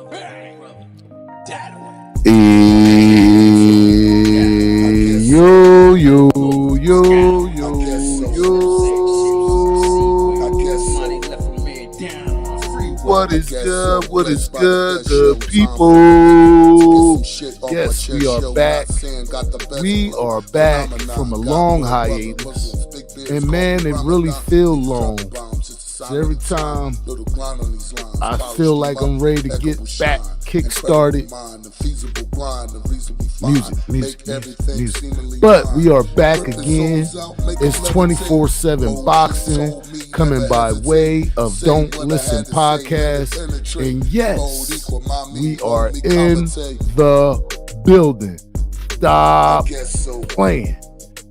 Yo, yo, yo, yo, yo. What is good? What is good, good people? Yes, we are back. We are back from a long hiatus. And man, it really feels long. So every time I feel like I'm ready to get back, kick started. Music. But we are back again. It's 24/7 boxing coming by way of Don't Listen podcast. And yes, we are in the building. Stop playing.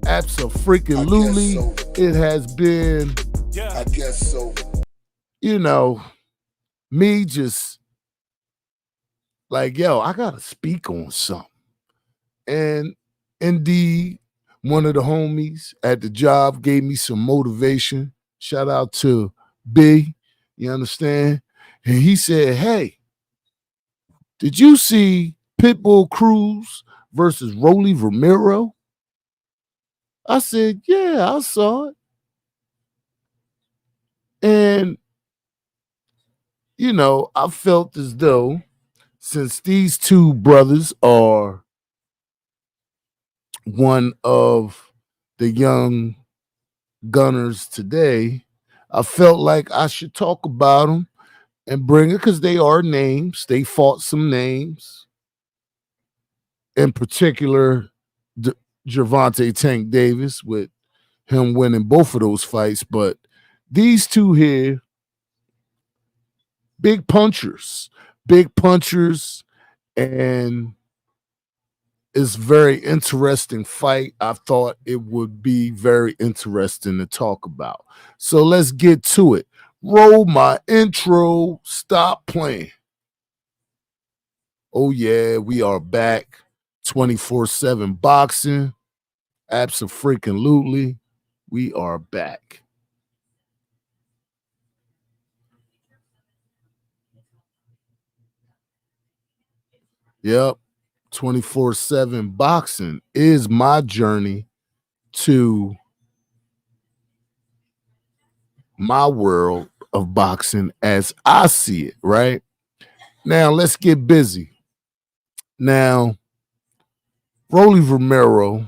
Absolutely. It has been, me just like, I gotta speak on something. And indeed, one of the homies at the job gave me some motivation. Shout out to B, you understand? And he said, hey, did you see Pitbull Cruz versus Romero? I said, yeah, I saw it. And, I felt as though since these two brothers are one of the young gunners today, I felt like I should talk about them and bring it because they are names. They fought some names. In particular, Gervonta Tank Davis, with him winning both of those fights. But these two here, big punchers, and it's very interesting fight. I thought it would be very interesting to talk about. So let's get to it. Roll my intro. Stop playing. Oh yeah, we are back. 24/7 boxing. Absolutely. We are back. Yep. 24/7 boxing is my journey to my world of boxing as I see it, right? Now, let's get busy. Now, Romero,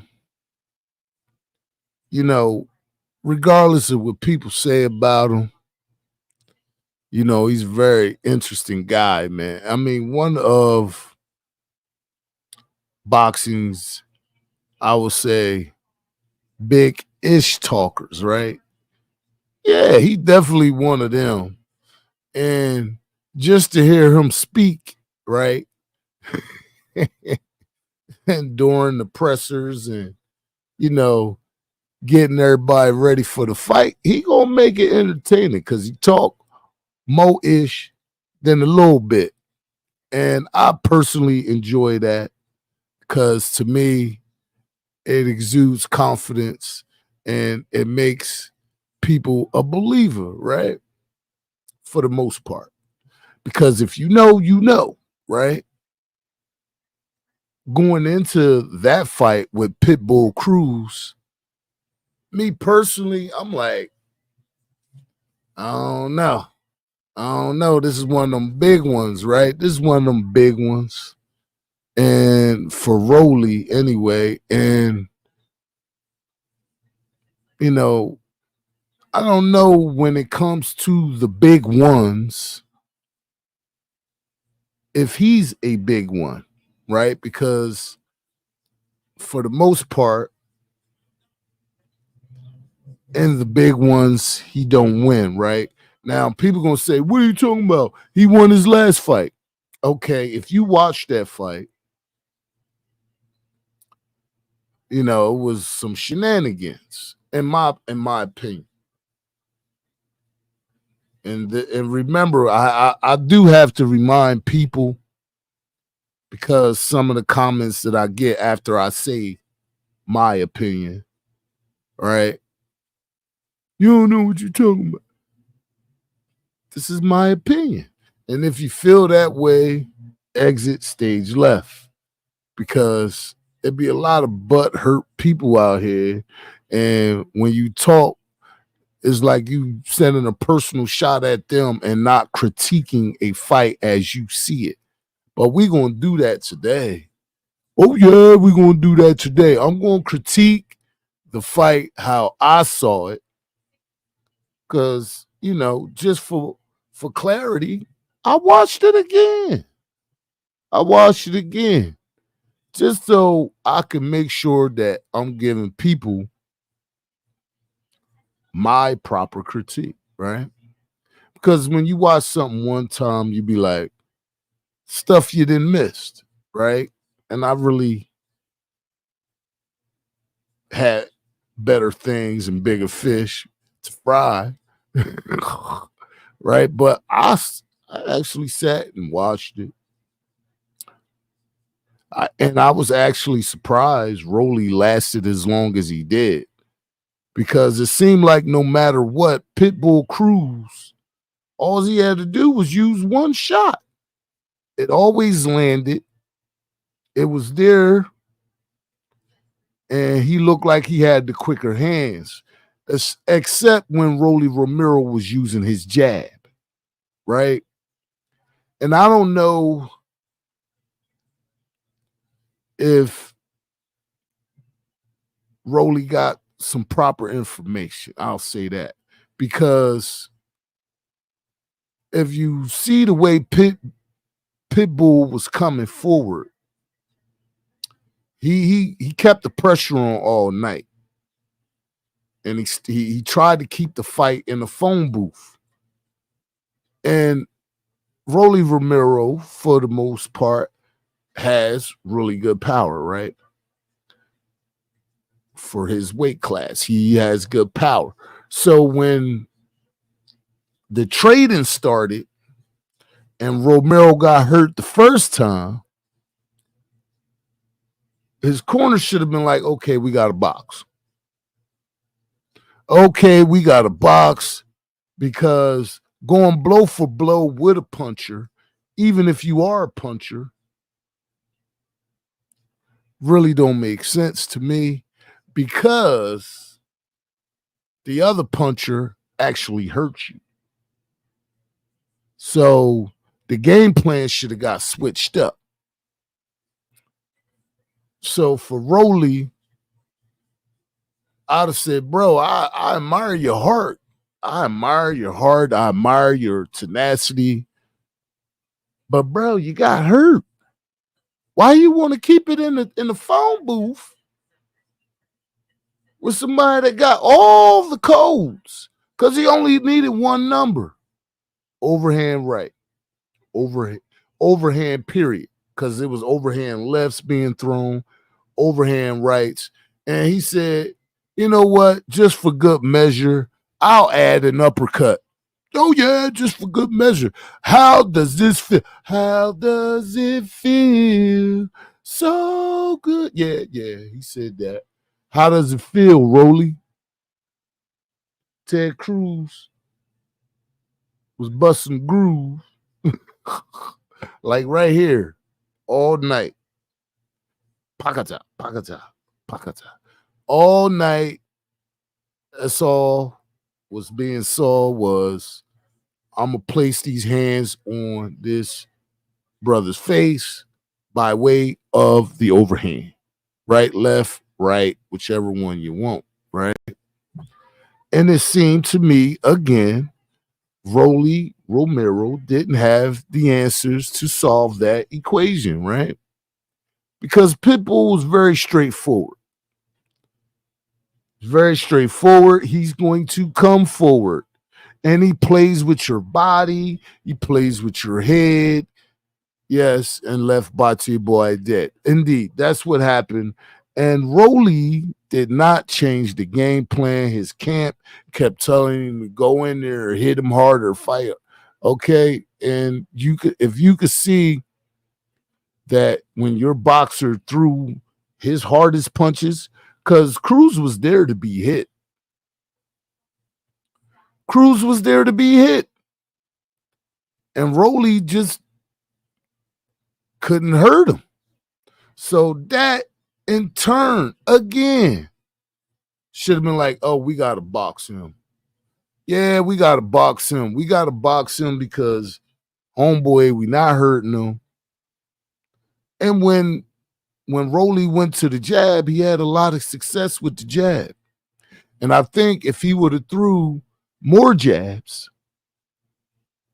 regardless of what people say about him, he's a very interesting guy, man. I mean, one of boxing's, I would say, big-ish talkers, right? Yeah, he definitely one of them. And just to hear him speak, right? And during the pressers and, getting everybody ready for the fight, he gonna make it entertaining because he talk more-ish than a little bit. And I personally enjoy that because to me, it exudes confidence and it makes people a believer, right? For the most part. Because if you know, right? Going into that fight with Pitbull Cruz, me personally, I'm like, I don't know. This is one of them big ones, right? This is one of them big ones. And for Rolly anyway. And, I don't know when it comes to the big ones, if he's a big one, right? Because for the most part, in the big ones, he don't win, right? Now, people going to say, what are you talking about? He won his last fight. Okay, if you watch that fight, it was some shenanigans, in my opinion. And remember, I do have to remind people, because some of the comments that I get after I say my opinion, right? You don't know what you're talking about. This is my opinion. And if you feel that way, exit stage left, because there'd be a lot of butt hurt people out here. And when you talk, it's like you sending a personal shot at them and not critiquing a fight as you see it. But we're going to do that today. Oh, yeah, we're going to do that today. I'm going to critique the fight how I saw it, because, just for clarity, I watched it again. I watched it again just so I can make sure that I'm giving people my proper critique, right? Because when you watch something one time, you be like, stuff you didn't miss, right? And I really had better things and bigger fish to fry, right? But I actually sat and watched it. And I was actually surprised Rolly lasted as long as he did, because it seemed like no matter what, Pitbull Cruz, all he had to do was use one shot. It always landed. It was there, and he looked like he had the quicker hands, except when Romero was using his jab, right? And I don't know if Rolly got some proper information. I'll say that, because if you see the way Pitbull was coming forward, he kept the pressure on all night, and he tried to keep the fight in the phone booth. And Romero, for the most part, has really good power, right? For his weight class, he has good power. So when the trading started and Romero got hurt the first time, his corner should have been like, okay, we got a box. Okay, we got a box, because going blow for blow with a puncher, even if you are a puncher, really don't make sense to me, because the other puncher actually hurt you. So the game plan should have got switched up. So for Rolly, I'd have said, bro, I admire your heart. I admire your heart. I admire your tenacity. But bro, you got hurt. Why you want to keep it in the phone booth with somebody that got all the codes? Because he only needed one number. Overhand right. Overhand period. Because it was overhand lefts being thrown, overhand rights. And he said, you know what? Just for good measure, I'll add an uppercut. Oh, yeah, just for good measure. How does this feel? How does it feel? So good. Yeah, he said that. How does it feel, Rolly? Ted Cruz was busting grooves like right here all night. Pakata, pakata, pakata. All night, that's all was being saw was, I'm going to place these hands on this brother's face by way of the overhand. Right, left, right, whichever one you want, right? And it seemed to me, again, Romero didn't have the answers to solve that equation, right? Because Pitbull was very straightforward. Very straightforward. He's going to come forward, and he plays with your body, he plays with your head. Yes, and left Bati Boy dead. Indeed, that's what happened. And Rolly did not change the game plan. His camp kept telling him to go in there, or hit him harder, fight. Okay, and if you could see that when your boxer threw his hardest punches, because Cruz was there to be hit. Cruz was there to be hit. And Rolly just couldn't hurt him. So that in turn, again, should have been like, oh, we got to box him. Yeah, we got to box him. We got to box him because, homeboy, we not hurting him. And when Rolly went to the jab, he had a lot of success with the jab. And I think if he would have threw more jabs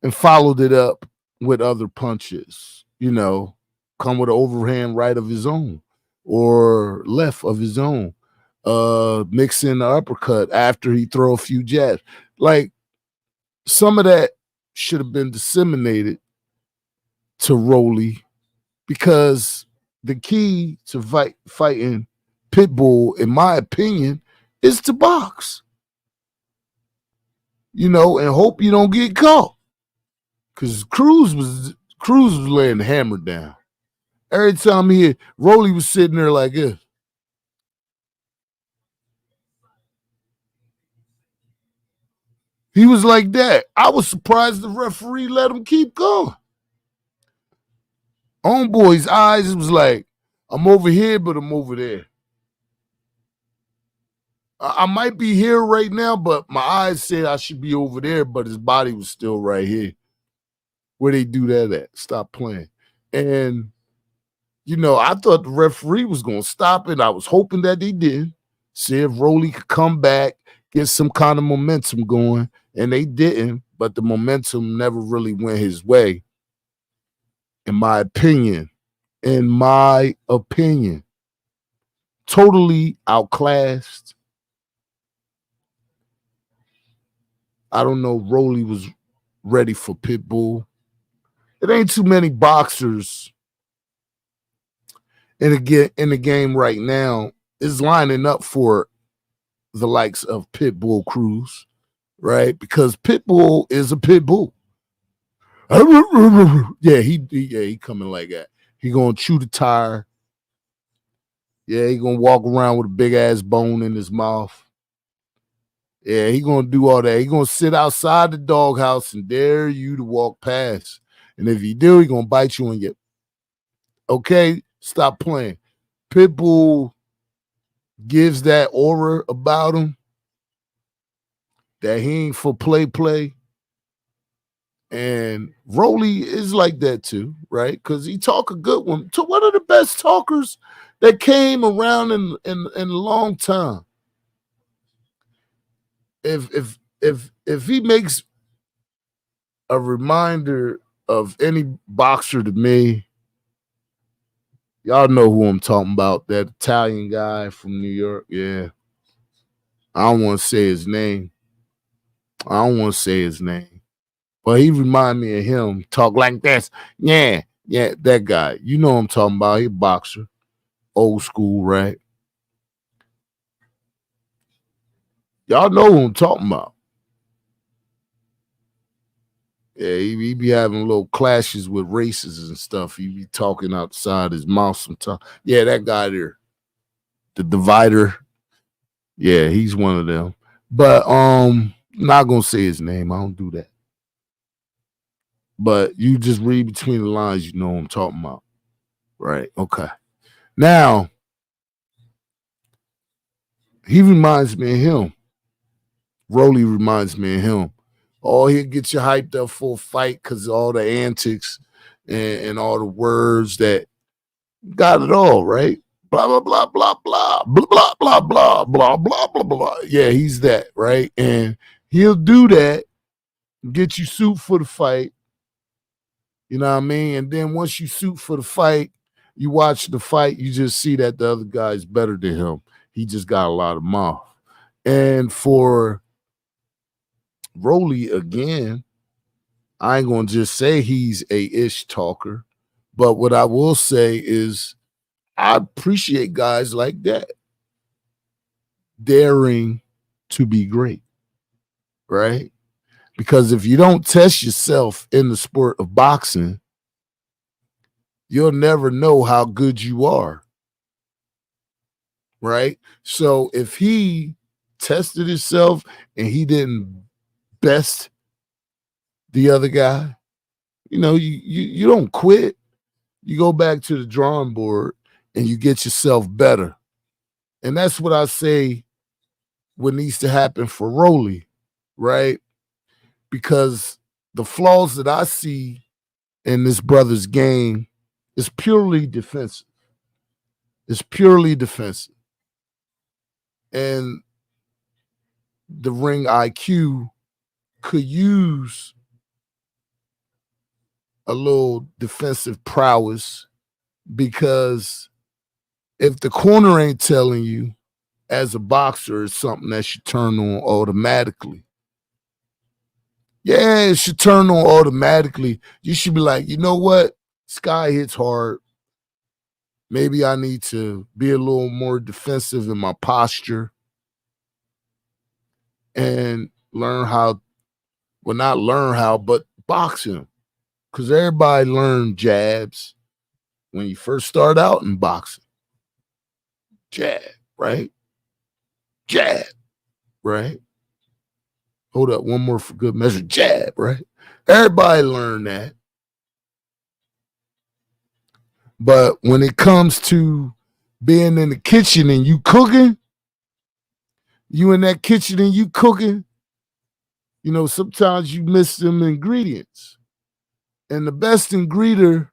and followed it up with other punches, come with an overhand right of his own or left of his own, mix in the uppercut after he throw a few jabs. Like, some of that should have been disseminated to Rolly, because the key to fighting Pitbull, in my opinion, is to box. And hope you don't get caught. Because Cruz was laying the hammer down. Every time he hit, Rolly was sitting there like this. He was like that. I was surprised the referee let him keep going. Homeboy's eyes was like, I'm over here, but I'm over there. I might be here right now, but my eyes said I should be over there, but his body was still right here. Where they do that at? Stop playing. And, I thought the referee was going to stop it. I was hoping that they did. See if Rolly could come back, get some kind of momentum going. And they didn't, but the momentum never really went his way. In my opinion. Totally outclassed. I don't know. Rolly was ready for Pitbull. It ain't too many boxers in the game right now is lining up for the likes of Pitbull Cruz, right? Because Pitbull is a Pitbull. Yeah, he coming like that. He gonna chew the tire. Yeah, he gonna walk around with a big ass bone in his mouth. Yeah, he gonna do all that. He gonna sit outside the doghouse and dare you to walk past. And if you do, he gonna bite you and get. Okay, stop playing. Pitbull gives that aura about him that he ain't for play. And Rolly is like that too, right? Because he talk a good one. To one of the best talkers that came around in a long time. If he makes a reminder of any boxer to me, y'all know who I'm talking about. That Italian guy from New York. Yeah. I don't want to say his name. But he remind me of him. Talk like this. Yeah, that guy. You know what I'm talking about. He a boxer. Old school, right? Y'all know who I'm talking about. Yeah, he be having little clashes with races and stuff. He be talking outside his mouth sometimes. Yeah, that guy there. The divider. Yeah, he's one of them. But not gonna say his name. I don't do that. But you just read between the lines, you know what I'm talking about. Right. Okay. Now, he reminds me of him. Rolly reminds me of him. Oh, he'll get you hyped up for a fight because of all the antics and all the words that got it all, right? Blah, blah, blah, blah, blah, blah, blah, blah, blah, blah, blah, blah, blah. Yeah, he's that, right? And he'll do that, get you suit for the fight. You know what I mean? And then once you suit for the fight, you watch the fight, you just see that the other guy's better than him. He just got a lot of mouth. And for Rolly, again, I ain't going to just say he's a ish talker, but what I will say is I appreciate guys like that daring to be great, right? Because if you don't test yourself in the sport of boxing, you'll never know how good you are, right? So if he tested himself and he didn't best the other guy, you don't quit. You go back to the drawing board and you get yourself better. And that's what I say what needs to happen for Rolly, right? Because the flaws that I see in this brother's game is purely defensive. It's purely defensive. And the ring IQ could use a little defensive prowess, because if the corner ain't telling you as a boxer, it's something that should turn on automatically. Yeah, it should turn on automatically. You should be like, you know what? Sky hits hard. Maybe I need to be a little more defensive in my posture and learn how, well, not learn how, but box him. Because everybody learned jabs when you first start out in boxing. Jab, right? Jab, right? Hold up, one more for good measure. Jab, right? Everybody learned that. But when it comes to being in the kitchen and you cooking, you in that kitchen and you cooking, you know, sometimes you miss them ingredients. And the best ingredient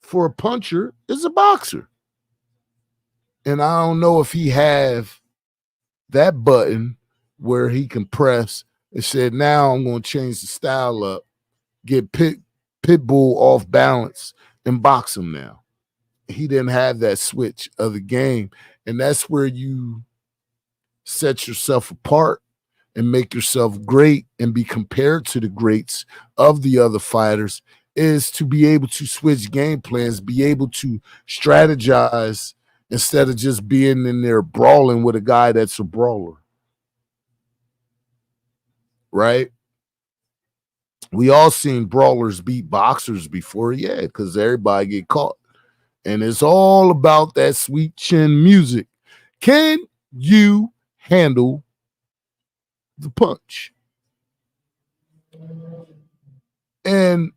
for a puncher is a boxer. And I don't know if he have that button where he can press and said, now I'm going to change the style up, get Pitbull off balance and box him now. He didn't have that switch of the game. And that's where you set yourself apart and make yourself great and be compared to the greats of the other fighters, is to be able to switch game plans, be able to strategize instead of just being in there brawling with a guy that's a brawler. Right? We all seen brawlers beat boxers before, yeah, because everybody get caught. And it's all about that sweet chin music. Can you handle the punch? And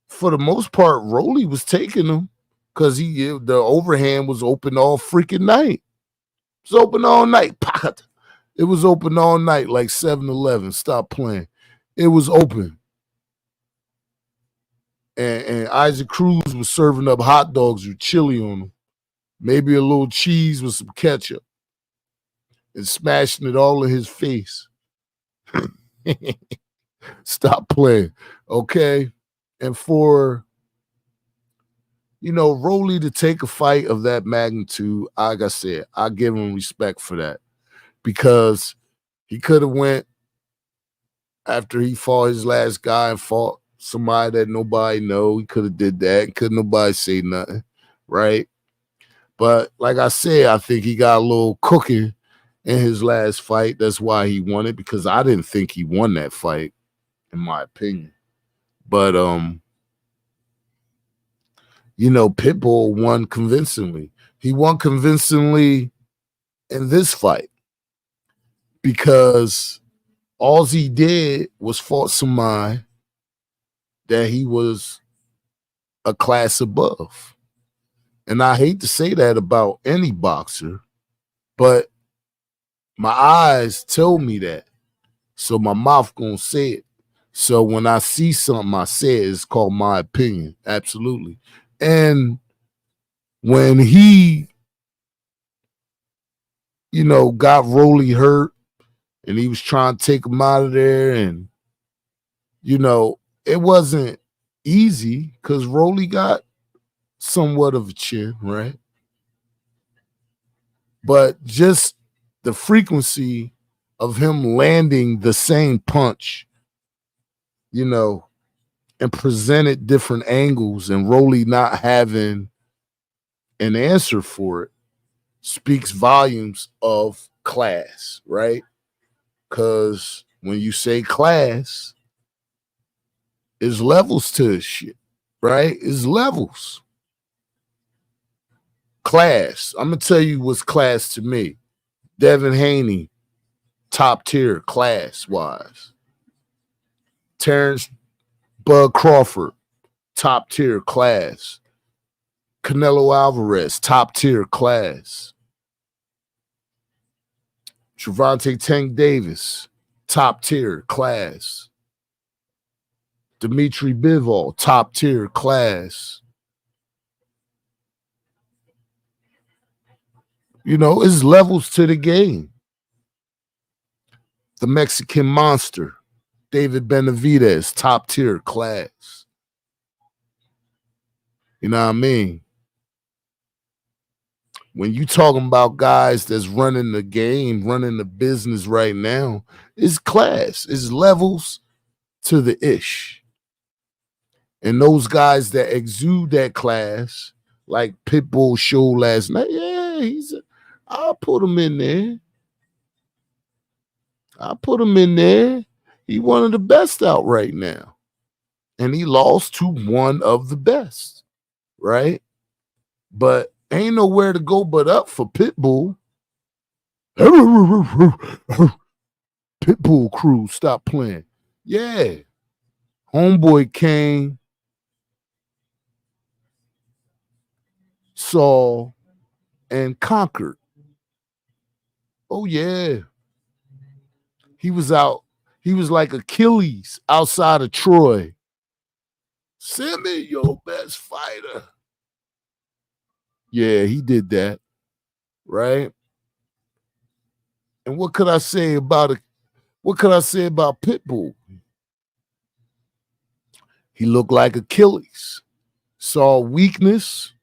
for the most part, Rolly was taking them because the overhand was open all freaking night. It was open all night. It was open all night like 7-Eleven. Stop playing. It was open. And Isaac Cruz was serving up hot dogs with chili on them. Maybe a little cheese with some ketchup. And smashing it all in his face. Stop playing. Okay? And for, you know, Rolly to take a fight of that magnitude, like I said, I give him respect for that. Because he could have went after he fought his last guy and fought somebody that nobody know. He could have did that. Couldn't nobody say nothing, right? But like I said, I think he got a little cooking in his last fight. That's why he won it, because I didn't think he won that fight, in my opinion. But you know, Pitbull won convincingly. He won convincingly in this fight because all he did was fought somebody that he was a class above. And I hate to say that about any boxer, but my eyes tell me that. So my mouth gonna say it. So when I see something, I say it. It's called my opinion. Absolutely. And when he, you know, got Rolly hurt and he was trying to take him out of there, and, you know, it wasn't easy because Rolly got somewhat of a chin, right? But just the frequency of him landing the same punch, you know, and presented different angles, and Rolly not having an answer for it, speaks volumes of class, right? Because when you say class, there's levels to this shit, right? It's levels. Class. I'm gonna tell you what's class to me. Devin Haney, top tier class wise. Terrence Bud Crawford, top tier class. Canelo Alvarez, top tier class. Trevante Tank Davis, top tier class. Dimitri Bivol, top tier class. You know, it's levels to the game. The Mexican Monster, David Benavidez, top tier class. You know what I mean? When you talking about guys that's running the game, running the business right now, it's class, it's levels to the ish. And those guys that exude that class, like Pitbull showed last night, yeah, I'll put him in there. I'll put him in there. He one of the best out right now. And he lost to one of the best, right? But ain't nowhere to go but up for Pitbull. Pitbull Cruz, stop playing. Yeah. Homeboy came, saw, and conquered. Oh, yeah. He was out. He was like Achilles outside of Troy. Send me your best fighter. Yeah, he did that. Right? And what could I say about it? What could I say about Pitbull? He looked like Achilles. Saw weakness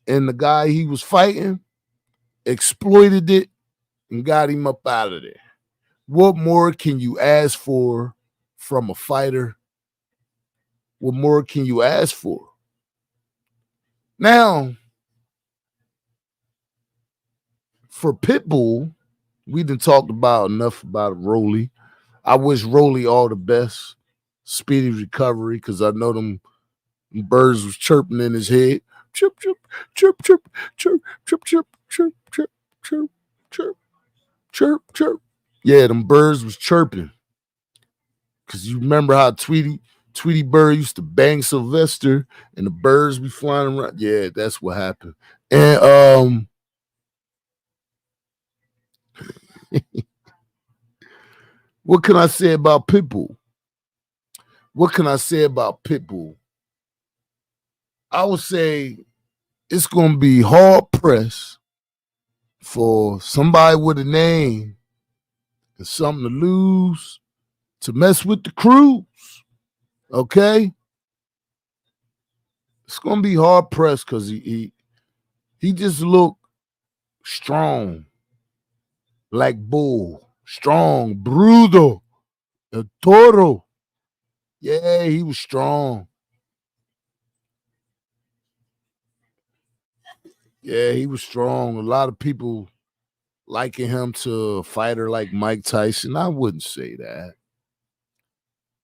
in the guy he was fighting, exploited it, and got him up out of there. What more can you ask for from a fighter? What more can you ask for? Now, for Pitbull, we done talked about enough about Rolly. I wish Rolly all the best, speedy recovery, because I know them birds was chirping in his head. Chirp, chirp, chirp, chirp, chirp, chirp, chirp, chirp, chirp, chirp, chirp, chirp, chirp. Yeah, them birds was chirping. Because you remember how Tweety Bird used to bang Sylvester and the birds be flying around. Yeah, that's what happened. And what can I say about Pitbull? What can I say about Pitbull? I would say it's going to be hard pressed for somebody with a name and something to lose to mess with the Cruz. Okay? It's going to be hard pressed because he just looked strong, like bull, strong, brutal, el toro. Yeah, he was strong. Yeah, he was strong. A lot of people liking him to a fighter like Mike Tyson. I wouldn't say that.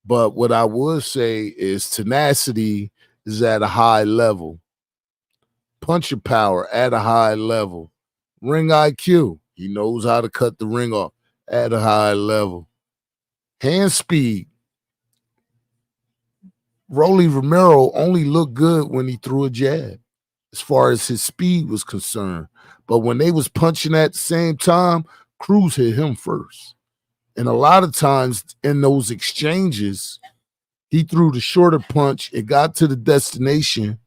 But what I would say is tenacity is at a high level. Puncher power at a high level. Ring IQ. He knows how to cut the ring off at a high level. Hand speed. Rolly Romero only looked good when he threw a jab, as far as his speed was concerned. But when they was punching at the same time, Cruz hit him first. And a lot of times in those exchanges, he threw the shorter punch. It got to the destination.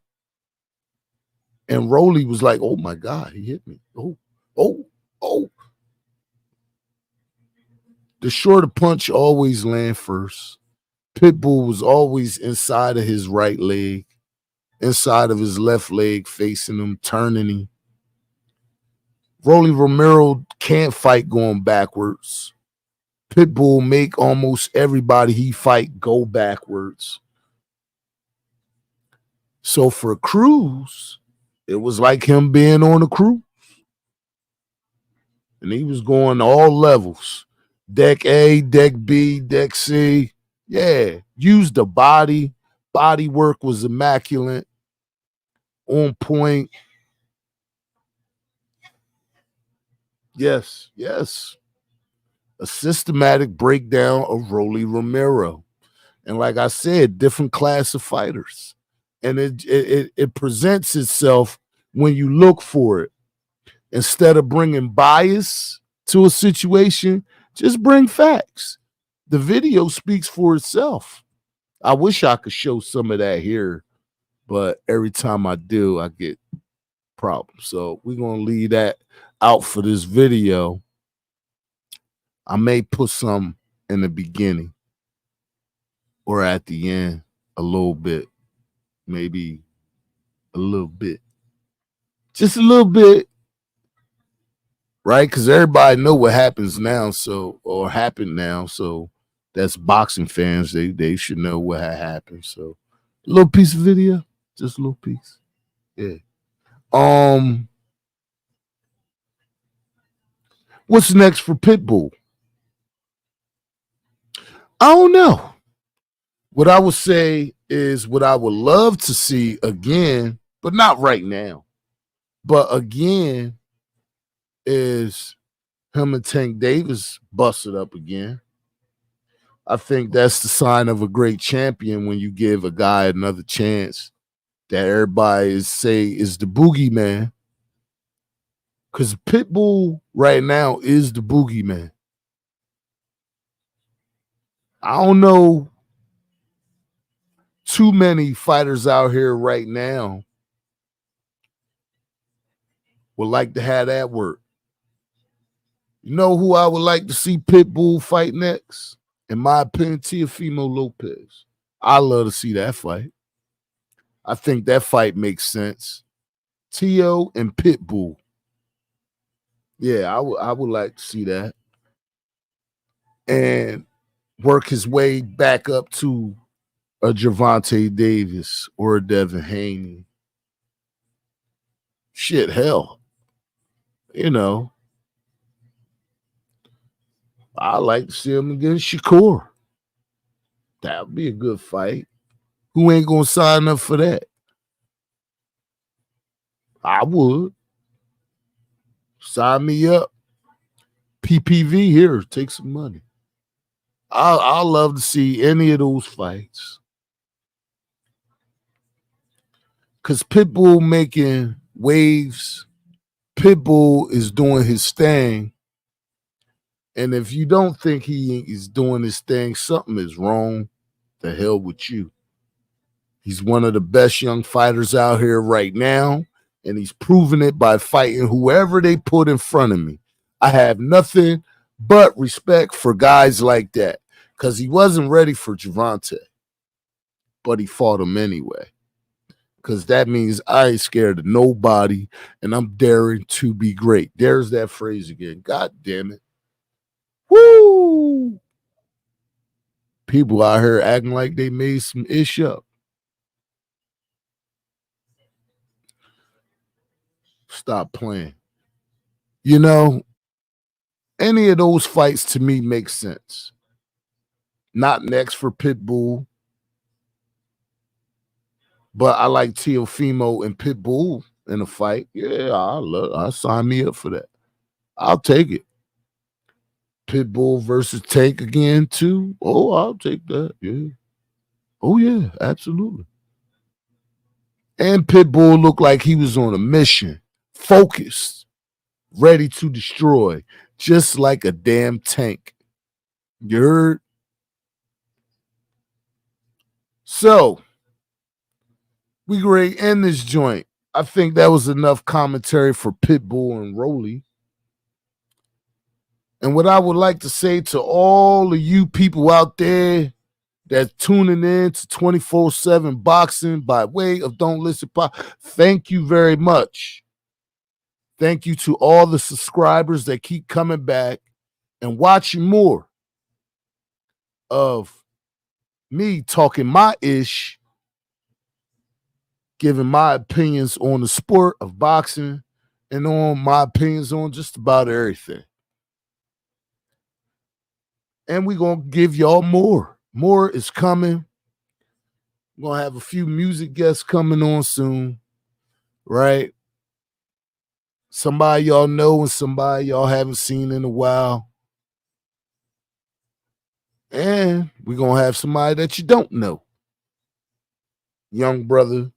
And Rolly was like, oh my God, he hit me. Oh. The shorter punch always land first. Pitbull was always inside of his right leg, inside of his left leg, facing him, turning him. Rolly Romero can't fight going backwards. Pitbull make almost everybody he fight go backwards. So for Cruz, it was like him being on a cruise. And he was going all levels. Deck A, Deck B, Deck C. Yeah, used the body. Body work was immaculate, on point. Yes. a systematic breakdown of Romero. And like I said, different class of fighters. And it presents itself when you look for it. Instead of bringing bias to a situation, just bring facts. The video speaks for itself. I wish I could show some of that here, but every time I do, I get problems. So we're going to leave that out for this video. I may put some in the beginning or at the end a little bit, maybe a little bit, just a little bit, right? Because everybody know what happens now, or happened now. So that's boxing fans. They should know what had happened. So a little piece of video, just a little piece. Yeah. What's next for Pitbull? I don't know. What I would say is what I would love to see again, but not right now. But again, is him and Tank Davis busted up again. I think that's the sign of a great champion when you give a guy another chance that everybody say is the boogeyman. Because Pitbull right now is the boogeyman. I don't know too many fighters out here right now would like to have that work. You know who I would like to see Pitbull fight next? In my opinion, Teofimo Lopez. I love to see that fight. I think that fight makes sense. Tio and Pitbull. Yeah, I would like to see that. And work his way back up to a Gervonta Davis or a Devin Haney. Shit, hell. You know, I like to see him against Shakur. That would be a good fight. Who ain't gonna sign up for that? I would. Sign me up. PPV here, take some money. I'll love to see any of those fights. Because Pitbull making waves. Pitbull is doing his thing. And if you don't think he is doing his thing, something is wrong. The hell with you. He's one of the best young fighters out here right now. And he's proven it by fighting whoever they put in front of me. I have nothing but respect for guys like that. Because he wasn't ready for Gervonta. But he fought him anyway. Because that means I ain't scared of nobody. And I'm daring to be great. There's that phrase again. God damn it. Woo! People out here acting like they made some ish up. Stop playing. You know, any of those fights to me make sense. Not next for Pitbull. But I like Teofimo and Pitbull in a fight. Yeah, I'll sign me up for that. I'll take it. Pitbull versus Tank again, too. Oh, I'll take that. Yeah. Oh, yeah, absolutely. And Pitbull looked like he was on a mission, focused, ready to destroy, just like a damn tank. You heard? So, we ready to end this joint. I think that was enough commentary for Pitbull and Rolly. And what I would like to say to all of you people out there that's tuning in to 24/7 Boxing by way of Don't Listen Pop, thank you very much. Thank you to all the subscribers that keep coming back and watching more of me talking my ish, giving my opinions on the sport of boxing and on my opinions on just about everything. And we're going to give y'all more. More is coming. We're going to have a few music guests coming on soon, right? Somebody y'all know and somebody y'all haven't seen in a while. And we're going to have somebody that you don't know. Young brother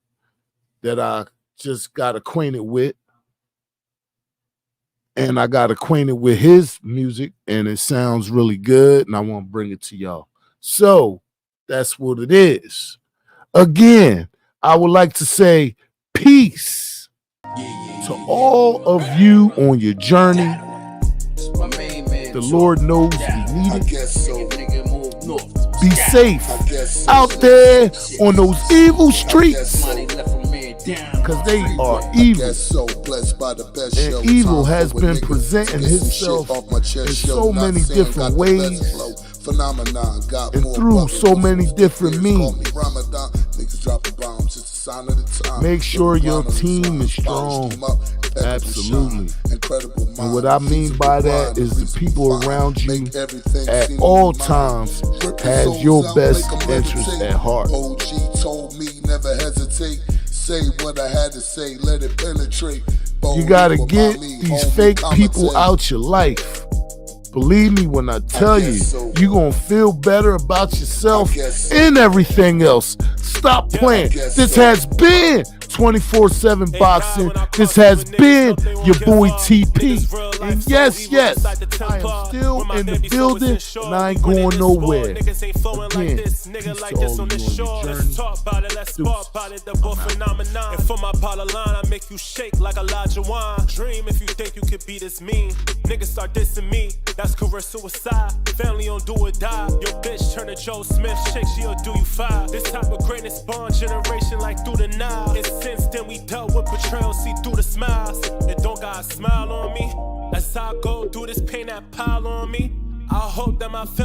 that I just got acquainted with. And I got acquainted with his music, and it sounds really good, and I want to bring it to y'all. So that's what it is. Again, I would like to say peace to all of you on your journey. The Lord knows we need it. Be safe out there on those evil streets, because they are evil. And evil has been presenting himself in so many different ways and through so many different means. Make sure your team is strong. Absolutely. And what I mean by that is the people around you at all times has your best interest at heart. OG told me never hesitate. Say what I had to say, let it penetrate. You gotta get these fake people out your life. Believe me when I tell you, you're gonna feel better about yourself and everything else. Stop playing. This has been 24/7 Boxing. This has been your boy TP. And yes, I am still in the building and I ain't going nowhere. Again, peace to all you on your journey. And for my bottle line, I make you shake like Elijah Wine. Dream if you think you could be this mean. Niggas start dissing me, that's career suicide. Family don't do or die. Your bitch turn to Joe Smith, shake, she'll do you five. This type of greatness born generation like through the Nile. And since then we dealt with betrayal, see through the smiles. It don't got a smile on me. As I go through this pain that pile on me, I hope that my